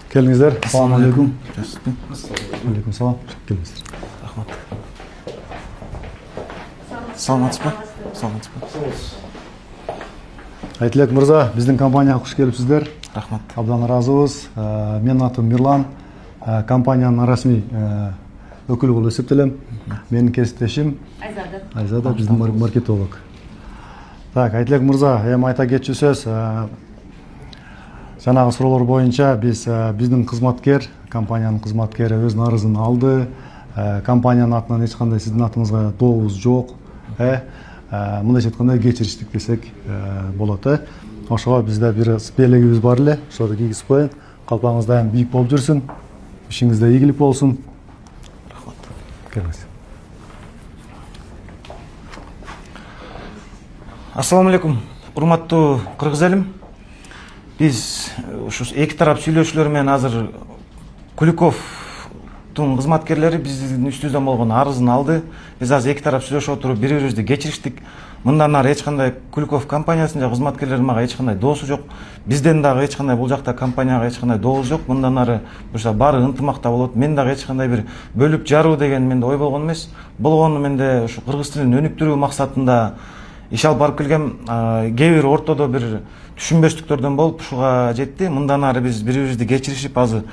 Келиңиздер. Assalomu alaykum. Алейкум салам. Келиңиздер. Рахмат. Саламатсызбы? Айтылек мырза, биздин компанияга куш келипсиздер. Рахмат. Абдан ыраазыбыз. Менин атым Мирлан. Компаниянын расмий өкүлү болуп эсептелем. Менин кесиптешим Айзада, биздин маркетолог. Так, Айтылек мырза, эми айта кетчү сөз. Жанагы суроолор боюнча биздин кызматкер, компаниянын кызматкери өзүнүн арызын алды. Компаниянын атынан эч кандай сиздин атыңызга дообуз жок. Мындайча айтканда кечириштик десек болот. Ошого бизде бир белегибиз бар эле. Ошону кийгизип коеюн. Калпагыңыз дайым бийик болуп жүрсүн. Ишиңизде ийгилик болсун. Рахмат. Келиңиз. Ассаламу алейкум. Урматтуу кыргыз элим. Биз ушу эки тарап сүйлөшүүлөр менен азыр Куликовдун кызматкерлери биздин үстүбүздөн болгон арызын алды. Биз азыр эки тарап сүйлөшүп отуруп бири-бирибизди кечириштик. Мындан ары эч кандай Куликов компаниясынын жана кызматкерлеринин мага эч кандай доосу жок. Бизден дагы эч кандай бул жакта компанияга эч кандай дообуз жок. Мындан ары буша баары ынтымакта болот. Мен дагы эч кандай бир бөлүп жаруу деген менде ой болгон эмес. Болгону менде ушу кыргыз тилин өнүктүрүү максатында иш алып барып келгем. Кээ бир ортодо бир түшүнбөстүктөрдөн болуп ушуга жетти. Мындан ары биз бири-бирибизди кечиришип азыр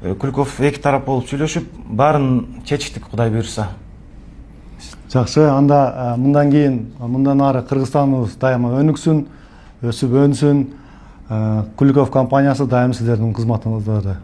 Куликов эки тарап болуп сүйлөшүп баарын чечиштик, Кудай буйрса. Жакшы, анда мындан кийин мындан ары Кыргызстаныбыз дайыма өнүксүн, өсүп өнсүн. Куликов компаниясы дайым сиздердин кызматыңызда.